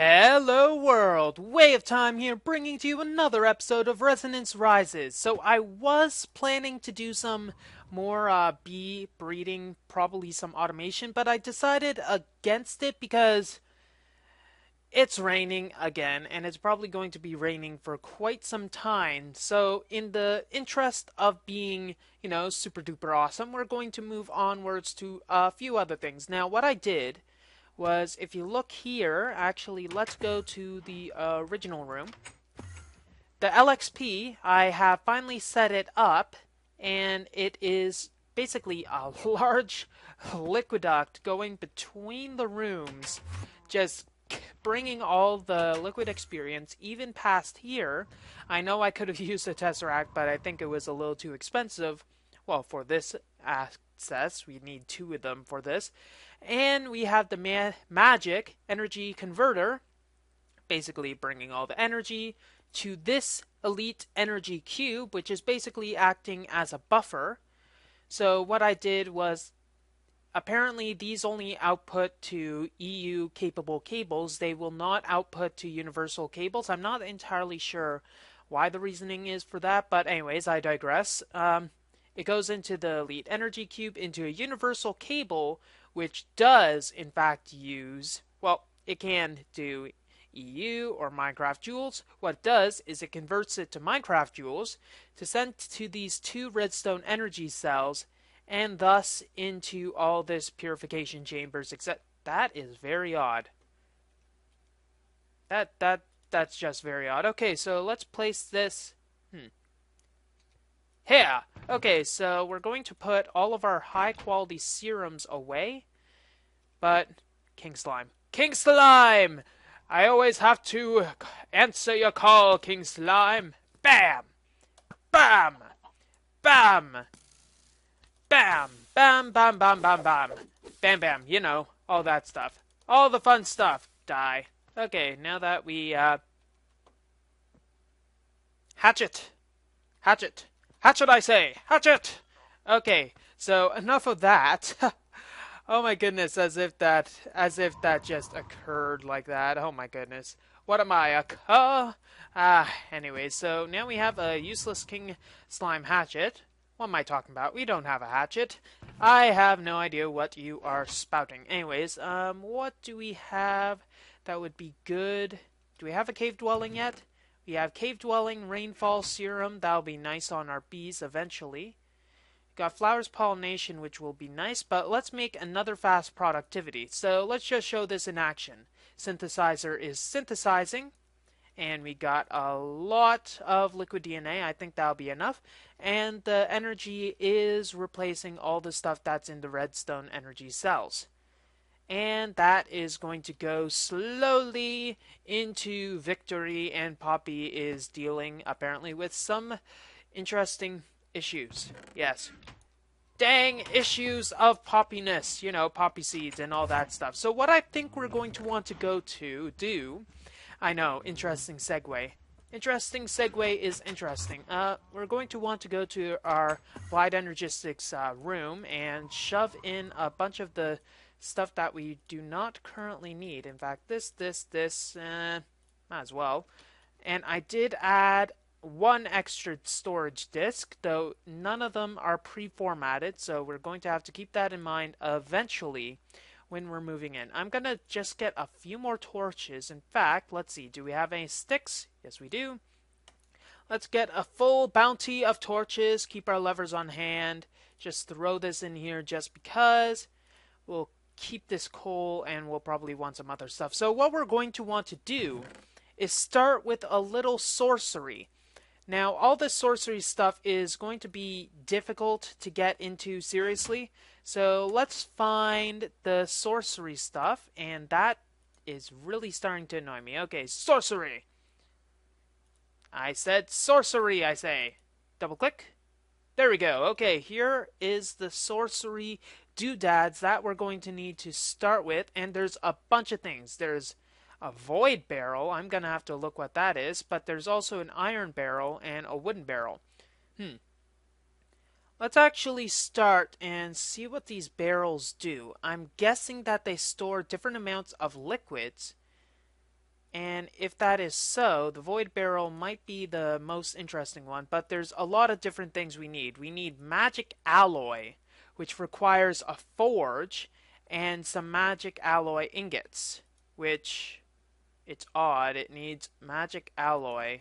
Hello world! Way of Time here, bringing to you another episode of Resonance Rises. So I was planning to do some more bee breeding, probably some automation, but I decided against it because it's raining again, and it's probably going to be raining for quite some time. So in the interest of being, super duper awesome, we're going to move onwards to a few other things. Now, what I did was, if you look here, actually, let's go to the original room. The LXP, I have finally set it up, and it is basically a large liquiduct going between the rooms, just bringing all the liquid experience even past here. I know I could have used a Tesseract, but I think it was a little too expensive. Well, for this access, we need two of them for this. And we have the magic energy converter, basically bringing all the energy to this elite energy cube, which is basically acting as a buffer. So what I did was, apparently these only output to EU capable cables. They will not output to universal cables. I'm not entirely sure why the reasoning is for that, but anyways, I digress. It goes into the elite energy cube, into a universal cable, which does in fact use, well, it can do EU or Minecraft joules. What it does is it converts it to Minecraft joules to send to these two redstone energy cells, and thus into all this purification chambers. Except that is very odd. That's just very odd. Okay, so let's place this. Here. Okay, so we're going to put all of our high quality serums away. But King Slime. King Slime! I always have to answer your call, King Slime. Bam! Bam! Bam! Bam! Bam, bam, bam, bam, bam. Bam, bam. You know, all that stuff. All the fun stuff. Die. Okay, now that we, Hatchet! Hatchet! Hatchet, I say! Hatchet! Okay, so enough of that. Oh my goodness, as if that just occurred like that. Oh my goodness. What am I, a cuh? Anyway, so now we have a useless King Slime hatchet. What am I talking about? We don't have a hatchet. I have no idea what you are spouting. Anyways, what do we have that would be good? Do we have a cave dwelling yet? We have cave dwelling, rainfall serum. That'll be nice on our bees eventually. Got flowers pollination, which will be nice, but let's make another fast productivity. So let's just show this in action. Synthesizer is synthesizing, and we got a lot of liquid DNA. I think that'll be enough. And the energy is replacing all the stuff that's in the redstone energy cells. And that is going to go slowly into victory, and Poppy is dealing apparently with some interesting issues. Yes. Dang issues of poppiness, poppy seeds and all that stuff. So what I think we're going to want to do, I know, interesting segue. Interesting segue is interesting. We're going to want to go to our Applied Energistics room and shove in a bunch of the stuff that we do not currently need. In fact, this, might as well. And I did add one extra storage disk, though none of them are pre-formatted, so we're going to have to keep that in mind eventually when we're moving in. I'm going to just get a few more torches. In fact, let's see, do we have any sticks? Yes, we do. Let's get a full bounty of torches, keep our levers on hand, just throw this in here just because. We'll keep this coal, and we'll probably want some other stuff. So what we're going to want to do is start with a little sorcery. Now, all this sorcery stuff is going to be difficult to get into seriously, so let's find the sorcery stuff, and that is really starting to annoy me. Okay, sorcery! I said sorcery, I say. Double click. There we go. Okay, here is the sorcery doodads that we're going to need to start with, and there's a bunch of things. There's a void barrel. I'm going to have to look what that is, but there's also an iron barrel and a wooden barrel. Let's actually start and see what these barrels do. I'm guessing that they store different amounts of liquids. And if that is so, the void barrel might be the most interesting one, but there's a lot of different things we need. We need magic alloy, which requires a forge, and some magic alloy ingots, which it's odd. It needs magic alloy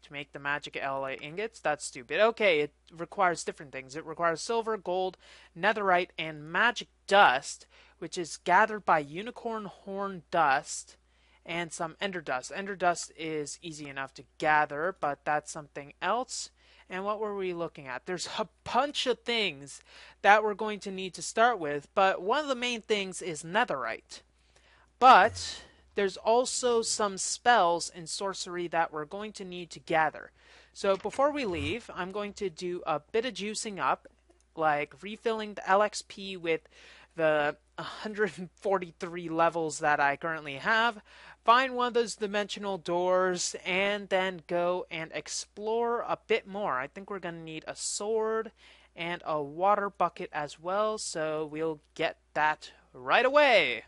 to make the magic alloy ingots. That's stupid. Okay, it requires different things. It requires silver, gold, netherite, and magic dust, which is gathered by unicorn horn dust and some ender dust. Ender dust is easy enough to gather, but that's something else. And what were we looking at? There's a bunch of things that we're going to need to start with, but one of the main things is netherite. But there's also some spells in sorcery that we're going to need to gather. So before we leave, I'm going to do a bit of juicing up, like refilling the LXP with the 143 levels that I currently have, find one of those dimensional doors, and then go and explore a bit more. I think we're going to need a sword and a water bucket as well, so we'll get that right away.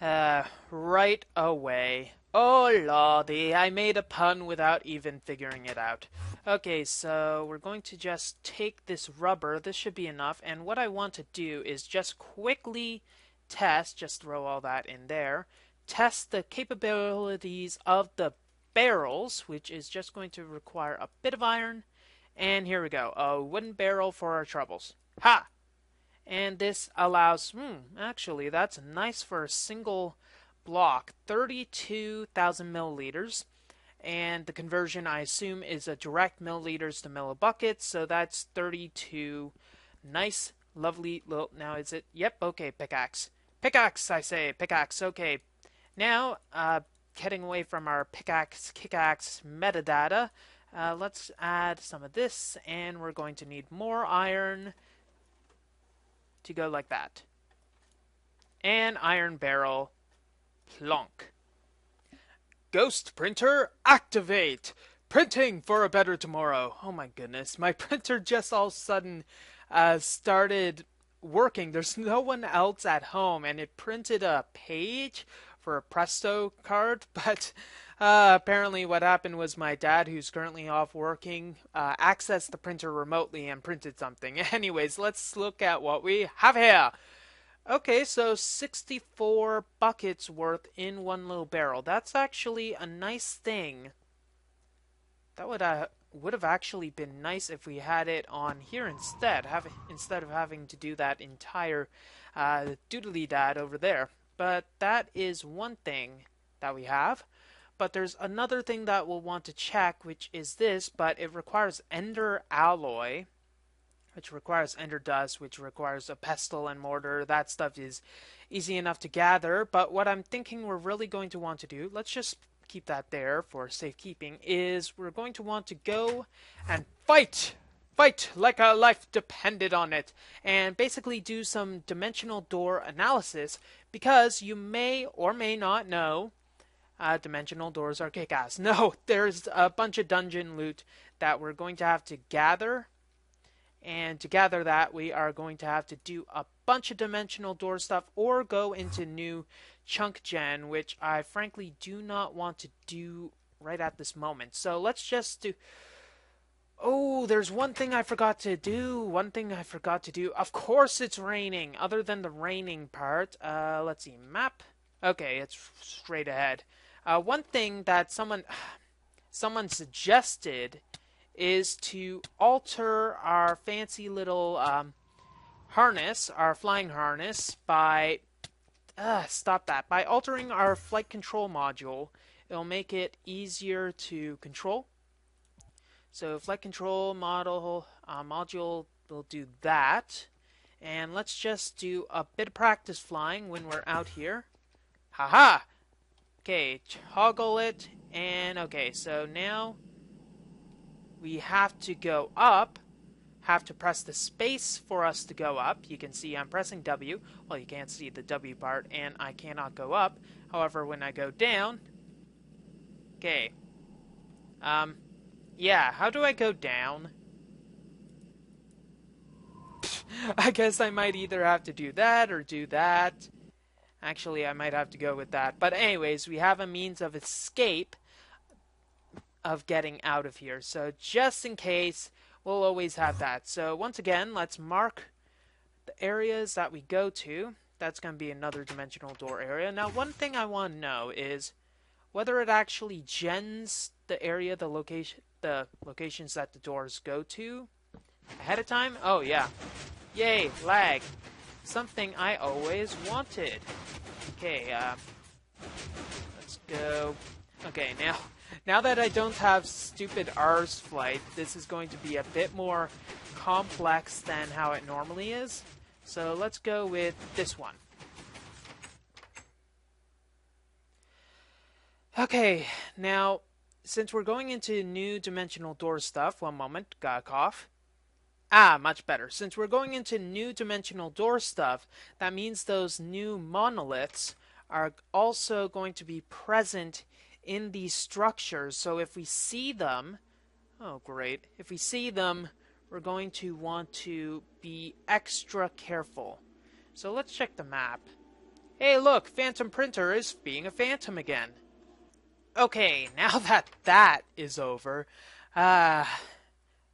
Right away. Oh lordy, I made a pun without even figuring it out. Okay, so we're going to just take this rubber. This should be enough. And what I want to do is just quickly test, just throw all that in there, test the capabilities of the barrels, which is just going to require a bit of iron. And here we go, a wooden barrel for our troubles. Ha! And this allows, actually, that's nice for a single block, 32,000 milliliters. And the conversion, I assume, is a direct milliliters to millibuckets, so that's 32. Nice, lovely little, now is it, yep, okay, pickaxe. Pickaxe, I say, pickaxe, okay. Now, getting away from our pickaxe, kickaxe metadata, let's add some of this, and we're going to need more iron to go like that. And iron barrel, plonk. Ghost printer, activate! Printing for a better tomorrow. Oh my goodness, my printer just all of a sudden started working. There's no one else at home, and it printed a page for a Presto card, but apparently what happened was my dad, who's currently off working, accessed the printer remotely and printed something. Anyways, let's look at what we have here. Okay, so 64 buckets worth in one little barrel. That's actually a nice thing. That would have actually been nice if we had it on here instead, instead of having to do that entire doodly dad over there. But that is one thing that we have. But there's another thing that we'll want to check, which is this, but it requires ender alloy, which requires ender dust, which requires a pestle and mortar. That stuff is easy enough to gather, but what I'm thinking we're really going to want to do, let's just keep that there for safekeeping, is we're going to want to go and fight! Fight like our life depended on it, and basically do some dimensional door analysis, because you may or may not know dimensional doors are kick-ass. No, there's a bunch of dungeon loot that we're going to have to gather. And to gather that, we are going to have to do a bunch of dimensional door stuff or go into new chunk gen, which I frankly do not want to do right at this moment. So let's just do... Oh, there's one thing I forgot to do. One thing I forgot to do. Of course it's raining, other than the raining part. Let's see, map. Okay, it's straight ahead. One thing that someone suggested is to alter our fancy little harness, our flying harness, by by altering our flight control module. It'll make it easier to control. So flight control module will do that. And let's just do a bit of practice flying when we're out here. Haha! Okay, toggle it, and okay, so now we have to go up, have to press the space for us to go up. You can see I'm pressing W. Well, you can't see the W part, and I cannot go up. However, when I go down, okay, yeah, how do I go down? I guess I might either have to do that or do that. Actually, I might have to go with that. But anyways, we have a means of escape of getting out of here. So just in case, we'll always have that. So once again, let's mark the areas that we go to. That's going to be another dimensional door area. Now, one thing I want to know is whether it actually gens the area, the locations that the doors go to ahead of time. Oh yeah, yay, lag. Something I always wanted. Okay, let's go. Okay, now that I don't have stupid R's flight, this is going to be a bit more complex than how it normally is. So let's go with this one. Okay, now, since we're going into new dimensional door stuff, one moment, got a cough. Ah, much better. Since we're going into new dimensional door stuff, that means those new monoliths are also going to be present in these structures. So if we see them, oh great, if we see them, we're going to want to be extra careful. So let's check the map. Hey look, Phantom Printer is being a phantom again. Okay, now that that is over,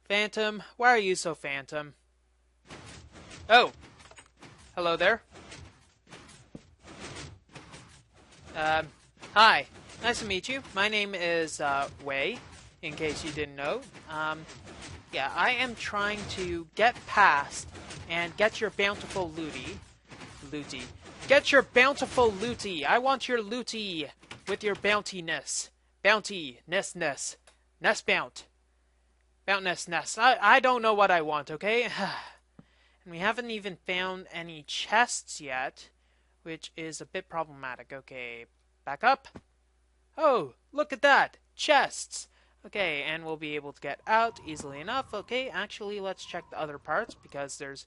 Phantom, why are you so phantom? Oh, hello there. Hi, nice to meet you. My name is, Way, in case you didn't know. Yeah, I am trying to get past and get your bountiful looty. Get your bountiful looty! I want your looty with your bountiness. Bounty, ness. Nest bount. Bountness nest. I don't know what I want, okay? And we haven't even found any chests yet, which is a bit problematic. Okay, back up. Oh, look at that! Chests! Okay, and we'll be able to get out easily enough. Okay, actually, let's check the other parts, because there's...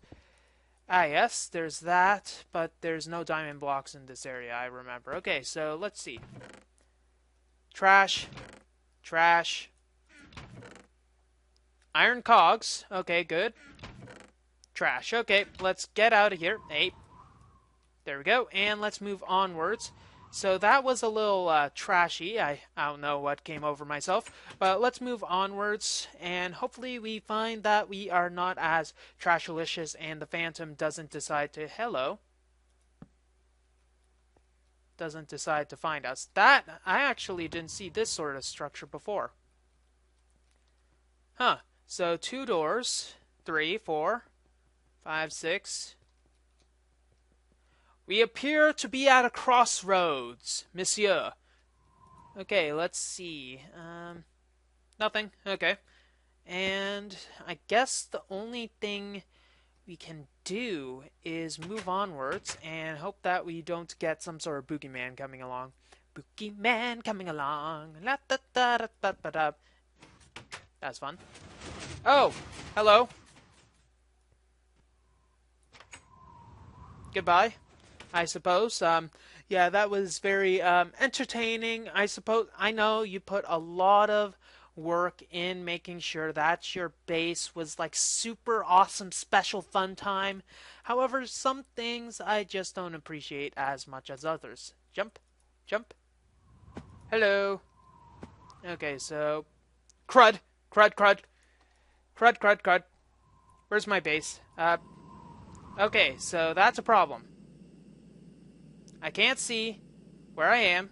Ah, yes, there's that, but there's no diamond blocks in this area, I remember. Okay, so let's see. Trash. Trash. Iron cogs. Okay, good. Trash. Okay, let's get out of here. Hey. There we go. And let's move onwards. So that was a little trashy. I don't know what came over myself. But let's move onwards. And hopefully we find that we are not as trashalicious and the Phantom doesn't decide to... Hello. Doesn't decide to find us. That, I actually didn't see this sort of structure before. Huh. So 2 doors. 3, 4, 5, 6... We appear to be at a crossroads, monsieur. Okay, let's see. Nothing. Okay. And I guess the only thing we can do is move onwards and hope that we don't get some sort of boogeyman coming along. Boogeyman coming along. La da da da da da da. That's fun. Oh, hello. Goodbye. I suppose. Yeah, that was very entertaining. I suppose. I know you put a lot of work in making sure that your base was like super awesome, special fun time. However, some things I just don't appreciate as much as others. Jump, jump. Hello. Okay, so crud, crud, crud, crud, crud, crud. Where's my base? Okay, so that's a problem. I can't see where I am.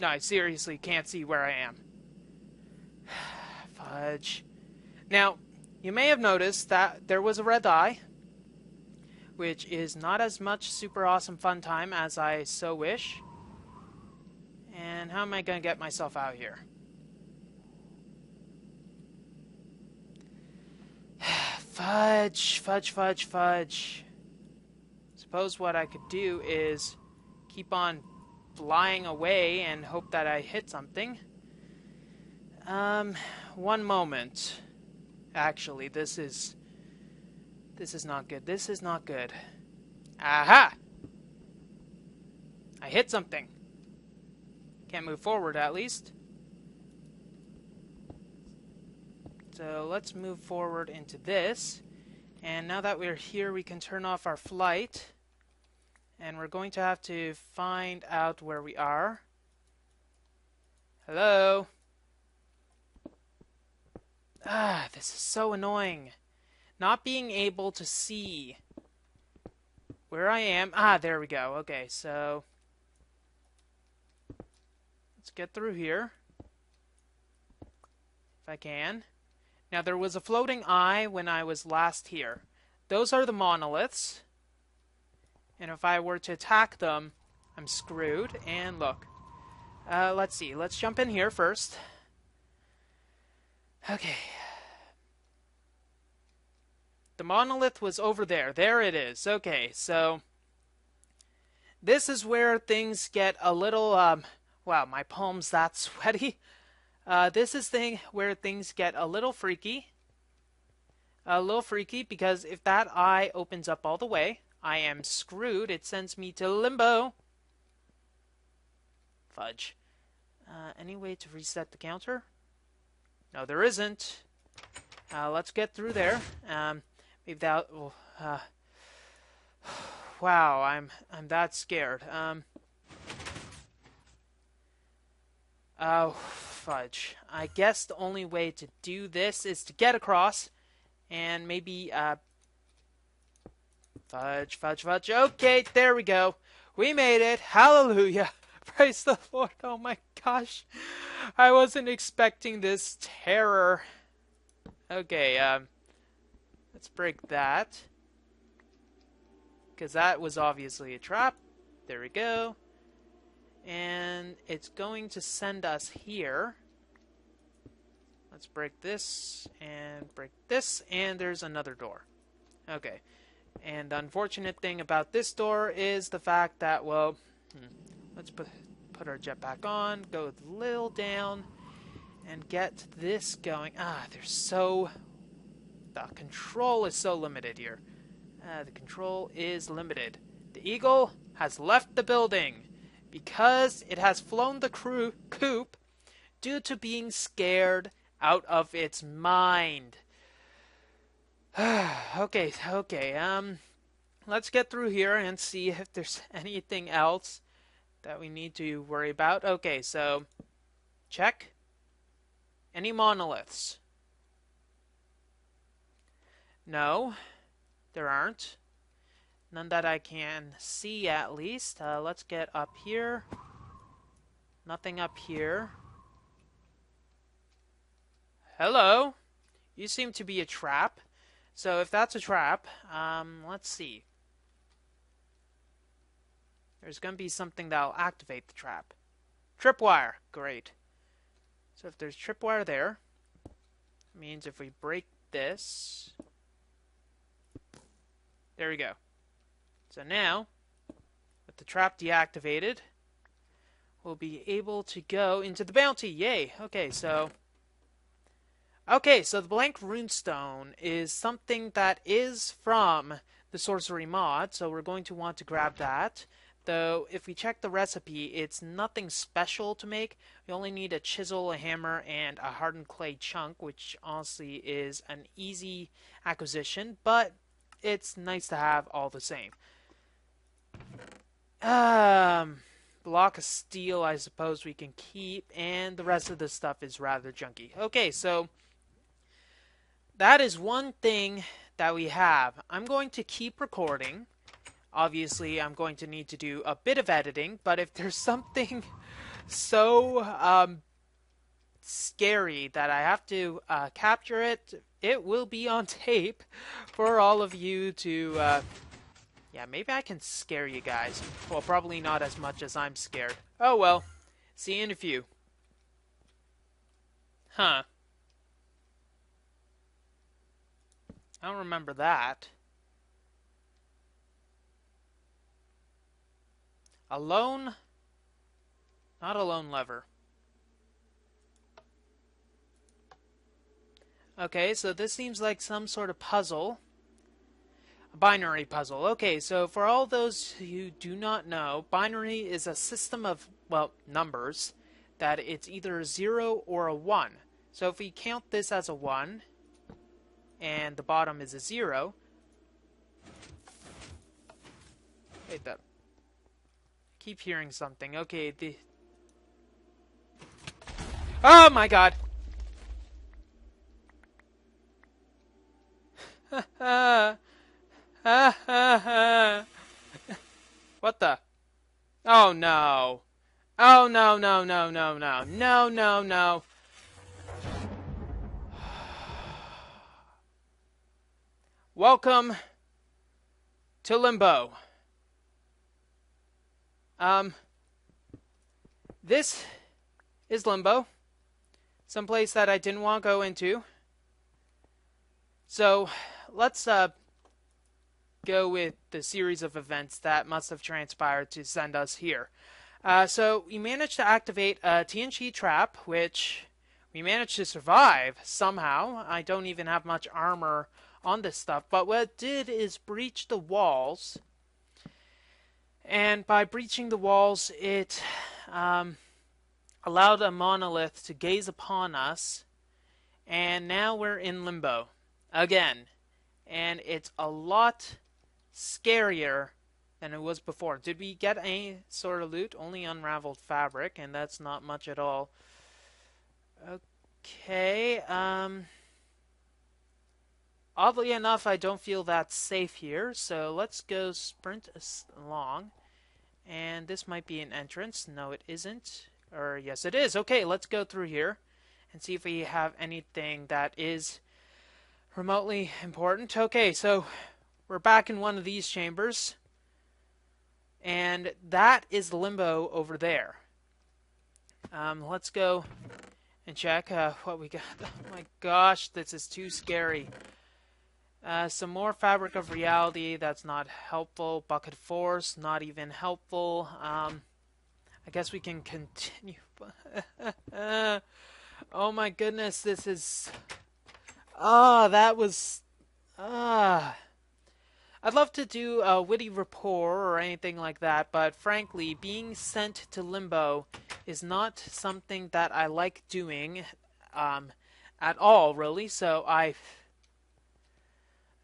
No, I seriously can't see where I am. Fudge. Now, you may have noticed that there was a red eye, which is not as much super awesome fun time as I so wish. And how am I going to get myself out here? Fudge, fudge, fudge, fudge. Suppose what I could do is keep on flying away and hope that I hit something. One moment. Actually, this is not good. This is not good. Aha! I hit something. Can't move forward, at least. So let's move forward into this. And now that we're here, we can turn off our flight. And we're going to have to find out where we are. Hello? Ah, this is so annoying. Not being able to see where I am. Ah, there we go. Okay, so let's get through here. If I can. Now, there was a floating eye when I was last here. Those are the monoliths. And if I were to attack them, I'm screwed. And look. Let's see. Let's jump in here first. Okay. The monolith was over there. There it is. Okay, so this is where things get a little, wow, my palm's that sweaty. This is where things get a little freaky. A little freaky because if that eye opens up all the way, I am screwed. It sends me to limbo. Fudge. Any way to reset the counter? No, there isn't. Let's get through there. Maybe that. Wow, I'm that scared. Oh, fudge. I guess the only way to do this is to get across, and maybe fudge. Okay, there we go. We made it. Hallelujah. Praise the Lord. Oh my gosh. I wasn't expecting this terror. Okay, let's break that. Because that was obviously a trap. There we go. And it's going to send us here. Let's break this, and there's another door. Okay. And the unfortunate thing about this door is the fact that, well, let's put our jetpack on, go a little down, and get this going. The control is so limited here. The control is limited. The Eagle has left the building because it has flown the coop due to being scared out of its mind. Okay, let's get through here and see if there's anything else that we need to worry about. Okay, so check. Any monoliths? No, there aren't. None that I can see, at least. Let's get up here. Nothing up here. Hello? You seem to be a trap. So if that's a trap, let's see. There's going to be something that'll activate the trap. Tripwire. Great. So if there's tripwire there, it means if we break this, there we go. So now, with the trap deactivated, we'll be able to go into the bounty. Yay! Okay, so the blank runestone is something that is from the sorcery mod, so we're going to want to grab that. Though, if we check the recipe, it's nothing special to make. We only need a chisel, a hammer, and a hardened clay chunk, which honestly is an easy acquisition, but it's nice to have all the same. Block of steel, I suppose we can keep, and the rest of the stuff is rather junky. Okay, so that is one thing that we have. I'm going to keep recording. Obviously, I'm going to need to do a bit of editing, but if there's something so scary that I have to capture it, it will be on tape for all of you to... yeah, maybe I can scare you guys. Well, probably not as much as I'm scared. Oh well. See you in a few. Huh. I don't remember that. Alone? Not a lone lever. Okay, so this seems like some sort of puzzle. A binary puzzle. Okay, so for all those who do not know, binary is a system of, well, numbers that it's either a 0 or a 1. So if we count this as a 1 and the bottom is a 0, Wait, that. Keep hearing something. Okay, the. Oh my god! What the? Oh no. Oh no, no, no, no, no. No, no, no. Welcome to Limbo. Um, this is Limbo. Someplace that I didn't want to go into. So, let's go with the series of events that must have transpired to send us here. So we managed to activate a TNT trap, which we managed to survive somehow. I don't even have much armor on this stuff, but what it did is breach the walls. And by breaching the walls, it allowed a monolith to gaze upon us. And now we're in limbo again. And it's a lot scarier than it was before. Did we get any sort of loot? Only unraveled fabric, and that's not much at all. Okay, oddly enough, I don't feel that safe here, so let's go sprint along. And this might be an entrance. No, it isn't. Or, yes, it is. Okay, let's go through here and see if we have anything that is remotely important. Okay, so we're back in one of these chambers. And that is Limbo over there. Let's go and check what we got. Oh my gosh, this is too scary. Some more Fabric of Reality, that's not helpful. Bucket Force, not even helpful. I guess we can continue. Oh my goodness, this is... that was... I'd love to do a witty rapport or anything like that, but frankly, being sent to Limbo is not something that I like doing at all, really, so I'm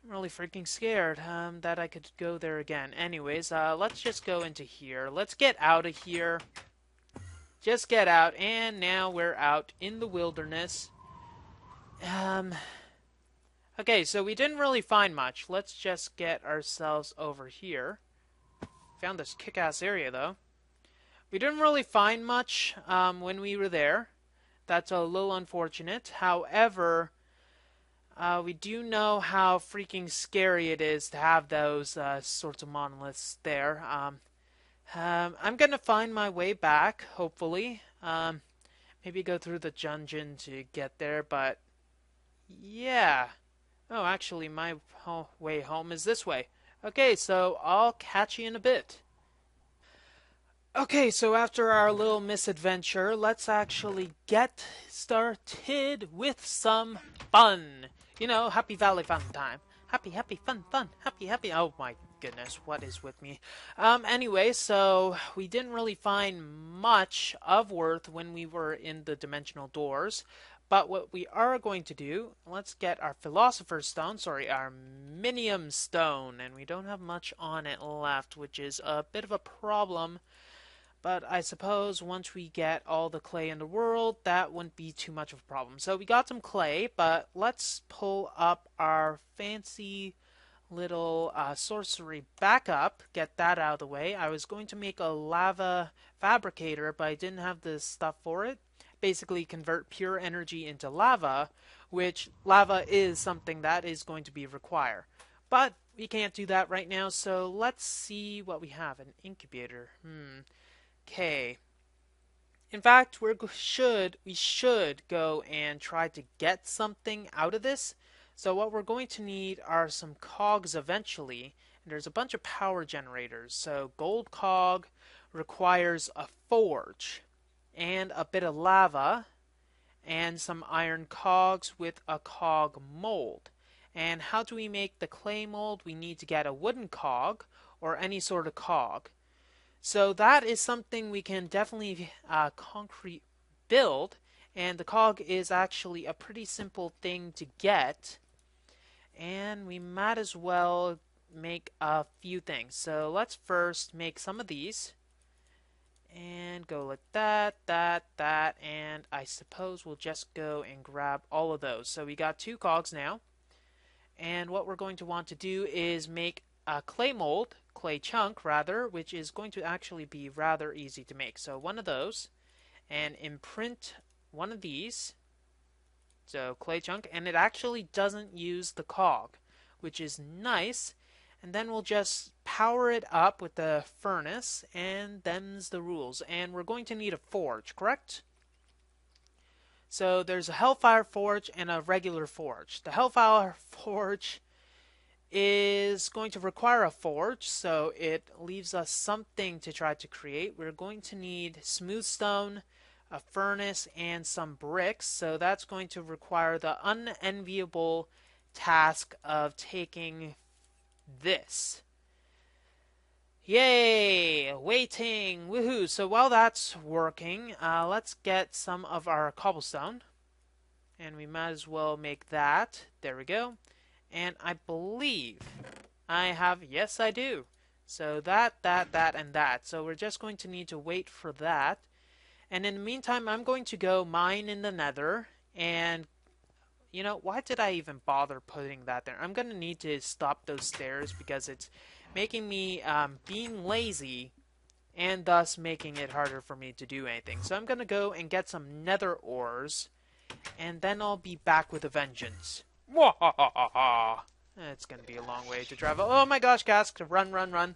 really freaking scared that I could go there again. Anyways, let's just go into here. Let's get out of here. Just get out, and now we're out in the wilderness. Okay, so we didn't really find much. Let's just get ourselves over here. Found this kick-ass area, though. We didn't really find much when we were there. That's a little unfortunate. However, we do know how freaking scary it is to have those sorts of monoliths there. I'm going to find my way back, hopefully. Maybe go through the dungeon to get there, but yeah. Oh, actually, my way home is this way. Okay, so I'll catch you in a bit. Okay, so after our little misadventure, let's actually get started with some fun. You know, happy Valley fun time. Happy, happy, fun, fun. Happy, happy. Oh my goodness, what is with me? Anyway, so we didn't really find much of worth when we were in the dimensional doors. But what we are going to do, let's get our Philosopher's Stone, our Minium Stone, and we don't have much on it left, which is a bit of a problem, but I suppose once we get all the clay in the world, that wouldn't be too much of a problem. So we got some clay, but let's pull up our fancy little sorcery back up, get that out of the way. I was going to make a lava fabricator, but I didn't have the stuff for it. Basically convert pure energy into lava, which lava is something that is going to be required. But we can't do that right now, so let's see what we have. An incubator. Okay. In fact, we should go and try to get something out of this. So what we're going to need are some cogs eventually, and there's a bunch of power generators. So gold cog requires a forge and a bit of lava, and some iron cogs with a cog mold. And how do we make the clay mold? We need to get a wooden cog, or any sort of cog. So that is something we can definitely concrete build, and the cog is actually a pretty simple thing to get. And we might as well make a few things. So let's first make some of these. And go like that, that, and I suppose we'll just go and grab all of those. So we got 2 cogs now. And what we're going to want to do is make a clay chunk rather, which is going to actually be rather easy to make. So one of those, and imprint one of these. So clay chunk, and it actually doesn't use the cog, which is nice. And then we'll just power it up with the furnace, and them's the rules. And we're going to need a forge, correct? So there's a Hellfire Forge and a regular forge. The Hellfire Forge is going to require a forge, so it leaves us something to try to create. We're going to need smooth stone, a furnace, and some bricks. So that's going to require the unenviable task of taking this. Yay! Waiting! Woohoo! So while that's working, let's get some of our cobblestone. And we might as well make that. There we go. And I believe I have, yes I do. So that, and that. So we're just going to need to wait for that. And in the meantime, I'm going to go mine in the nether. And, you know, why did I even bother putting that there? I'm going to need to stop those stairs because it's making me being lazy and thus making it harder for me to do anything. So I'm going to go and get some nether ores, and then I'll be back with a vengeance. It's going to be a long way to travel. Oh my gosh, Cask, run, run, run.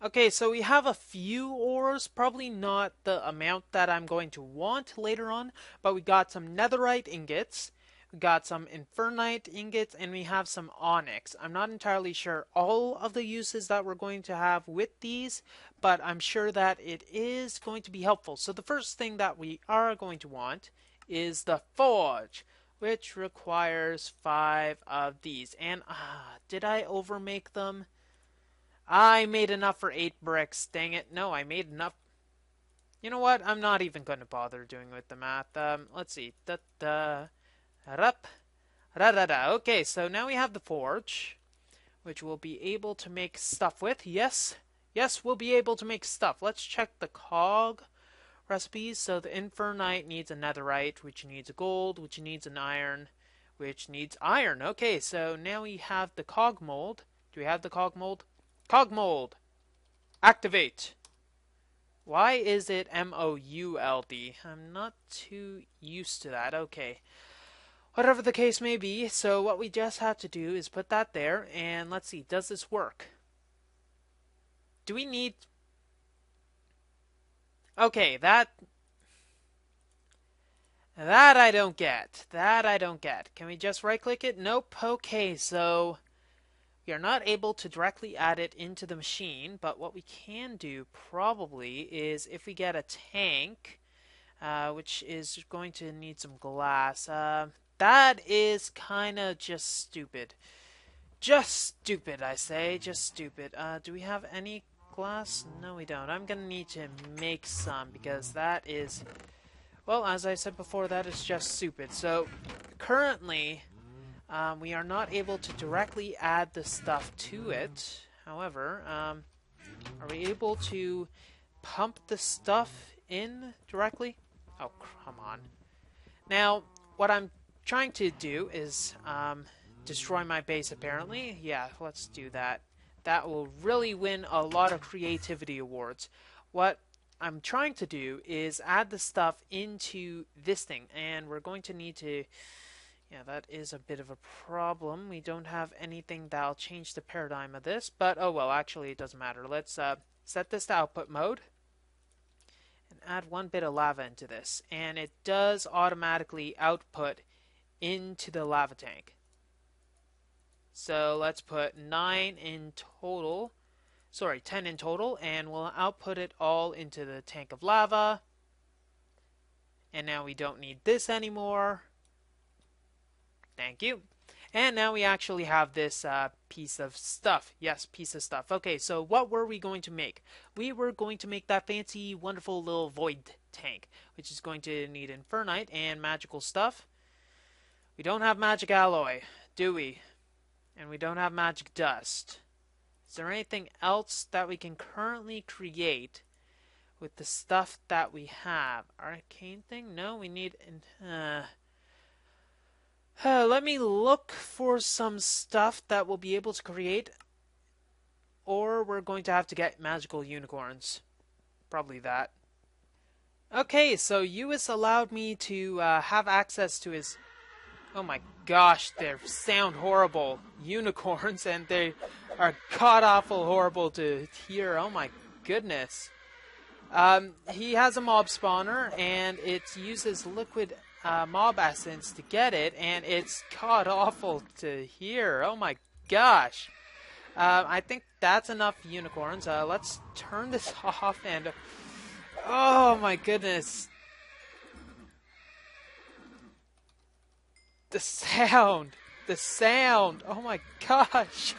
Okay, so we have a few ores, probably not the amount that I'm going to want later on, but we got some netherite ingots. We got some infernite ingots, and we have some onyx. I'm not entirely sure all of the uses that we're going to have with these, but I'm sure that it is going to be helpful. So the first thing that we are going to want is the forge, which requires 5 of these. And did I overmake them? I made enough for 8 bricks. Dang it. No, I made enough. You know what? I'm not even going to bother doing with the math. Let's see. Okay, so now we have the forge, which we'll be able to make stuff with. Yes, we'll be able to make stuff. Let's check the cog recipes. So the infernite needs a netherite, which needs a gold, which needs an iron, which needs iron. Okay, so now we have the cog mold. Do we have the cog mold? Cog mold! Activate! Why is it M-O-U-L-D? I'm not too used to that. Okay. Whatever the case may be, so what we just have to do is put that there, and let's see, does this work? Do we need... Okay, that I don't get. That I don't get. Can we just right-click it? Nope. Okay, so we are not able to directly add it into the machine, but what we can do probably is if we get a tank, which is going to need some glass. That is kind of just stupid. Just stupid, I say. Just stupid. Do we have any glass? No, we don't. I'm going to need to make some because that is... Well, as I said before, that is just stupid. So, currently, we are not able to directly add the stuff to it. However, are we able to pump the stuff in directly? Oh, come on. Now, what I'm trying to do is destroy my base, apparently. Yeah, let's do that. That will really win a lot of creativity awards. What I'm trying to do is add the stuff into this thing, and we're going to need to... Yeah, that is a bit of a problem. We don't have anything that'll change the paradigm of this, but oh well, actually it doesn't matter. Let's set this to output mode and add 1 bit of lava into this, and it does automatically output into the lava tank. So let's put 9 in total, sorry, 10 in total, and we'll output it all into the tank of lava. And now we don't need this anymore. Thank you. And now we actually have this piece of stuff. Yes, piece of stuff. Okay, so what were we going to make? We were going to make that fancy, wonderful little void tank, which is going to need infernite and magical stuff. We don't have magic alloy, do we? And we don't have magic dust. Is there anything else that we can currently create with the stuff that we have? Arcane thing? No, we need... let me look for some stuff that we'll be able to create, or we're going to have to get magical unicorns. Probably that. Okay, so Uis allowed me to have access to his... Oh my gosh, they sound horrible. Unicorns, and they are god-awful horrible to hear. Oh my goodness. He has a mob spawner, and it uses liquid mob essence to get it, and it's god-awful to hear. Oh my gosh. I think that's enough unicorns. Let's turn this off, and... Oh my goodness. The sound! The sound! Oh my gosh!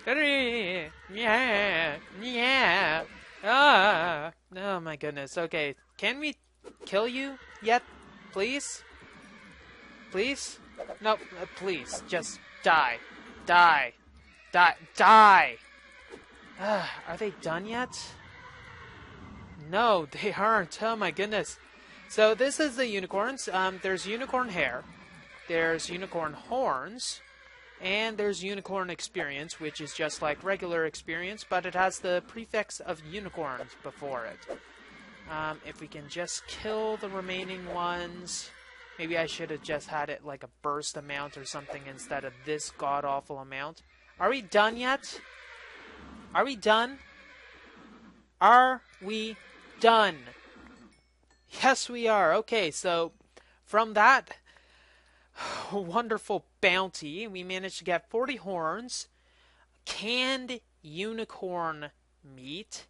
Yeah, yeah. Ah. Oh my goodness. Okay, can we kill you yet? Please? Please? No, please. Just die. Die. Die. Die! Are they done yet? No, they aren't. Oh my goodness. So this is the unicorns. There's unicorn hair, there's unicorn horns, and there's unicorn experience, which is just like regular experience, but it has the prefix of unicorns before it. If we can just kill the remaining ones... Maybe I should have just had it like a burst amount or something instead of this god-awful amount. Are we done yet? Are we done? Are we done? Yes, we are. Okay, so from that wonderful bounty, we managed to get 40 horns, canned unicorn meat,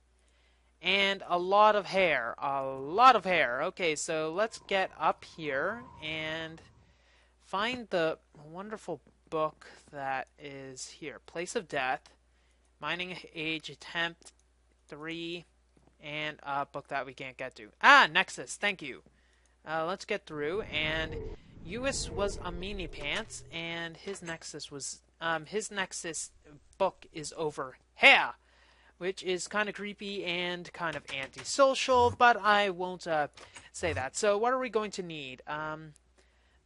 and a lot of hair. A lot of hair. Okay, so let's get up here and find the wonderful book that is here. Place of Death, Mining Age Attempt 3, and a book that we can't get to. Ah, Nexus, thank you. Let's get through, and Uis was a meanie pants, and his Nexus was, his Nexus book is over here, which is kind of creepy and kind of antisocial, but I won't say that. So what are we going to need? The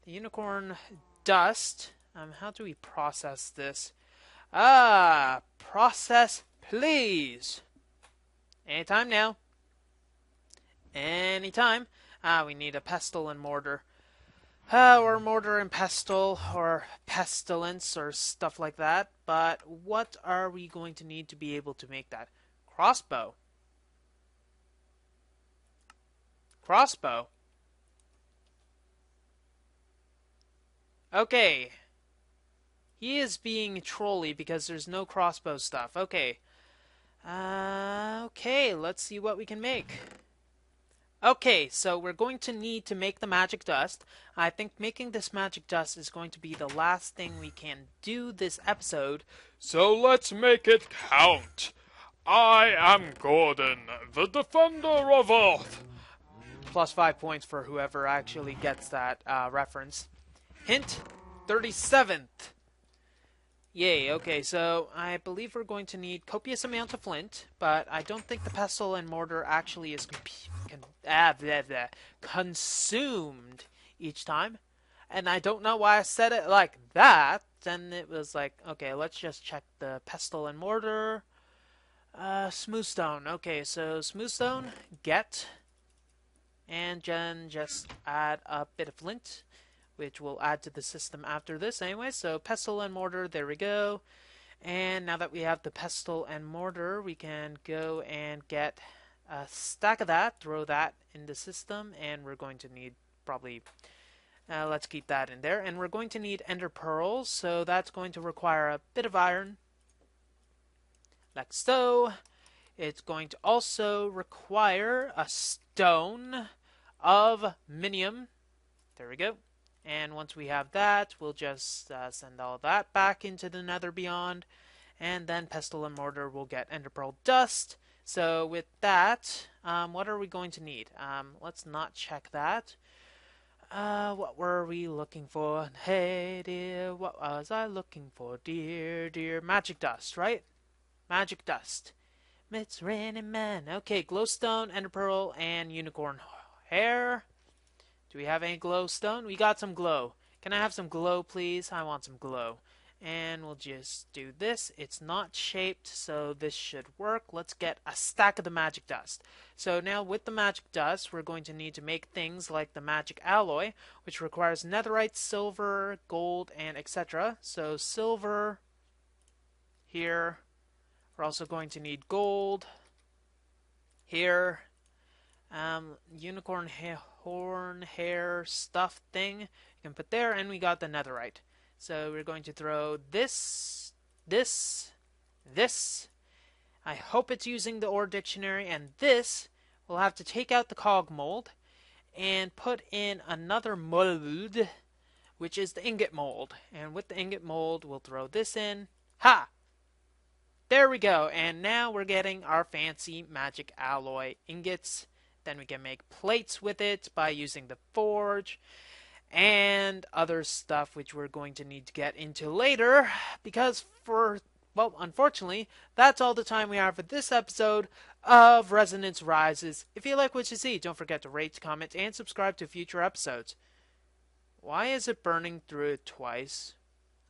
unicorn dust. How do we process this? Process, please. Anytime now. Anytime. We need a pestle and mortar. Or mortar and pestle, or pestilence, or stuff like that. But what are we going to need to be able to make that? Crossbow. Crossbow. Okay. He is being trolly because there's no crossbow stuff. Okay. Okay, let's see what we can make. Okay, so we're going to need to make the magic dust. I think making this magic dust is going to be the last thing we can do this episode. So let's make it count. I am Gordon, the Defender of Earth. Plus 5 points for whoever actually gets that reference. Hint, 37th. Yay, okay, so I believe we're going to need copious amount of flint, but I don't think the pestle and mortar actually is consumed each time. And I don't know why I said it like that. Then it was like, okay, let's just check the pestle and mortar. Smooth stone. Okay, so smooth stone, get. And then just add a bit of flint, which we'll add to the system after this anyway. So pestle and mortar, there we go. And now that we have the pestle and mortar, we can go and get a stack of that, throw that in the system, and we're going to need probably, let's keep that in there. And we're going to need ender pearls, so that's going to require a bit of iron, like so. It's going to also require a stone of minium. There we go. And once we have that, we'll just send all that back into the nether beyond. And then pestle and mortar will get ender pearl dust. So with that, what are we going to need? Let's not check that. What were we looking for? Hey dear, what was I looking for? Dear, dear, magic dust, right? Magic dust. It's raining man. Okay, glowstone, ender pearl, and unicorn hair. Do we have any glowstone? We got some glow. Can I have some glow, please? I want some glow. And we'll just do this. It's not shaped, so this should work. Let's get a stack of the magic dust. So now with the magic dust, we're going to need to make things like the magic alloy, which requires netherite, silver, gold, and etc. So silver here. We're also going to need gold here. Unicorn horn hair stuff thing you can put there, and we got the netherite. So we're going to throw this. I hope it's using the ore dictionary, and this we'll have to take out the cog mold and put in another mold, which is the ingot mold. And with the ingot mold, we'll throw this in. Ha! There we go, and now we're getting our fancy magic alloy ingots. Then we can make plates with it by using the forge and other stuff which we're going to need to get into later because well, unfortunately, that's all the time we have for this episode of Resonance Rises. If you like what you see, don't forget to rate, comment, and subscribe to future episodes. Why is it burning through it twice?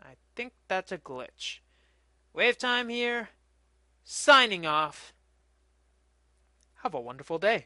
I think that's a glitch. WayofTime here, signing off. Have a wonderful day.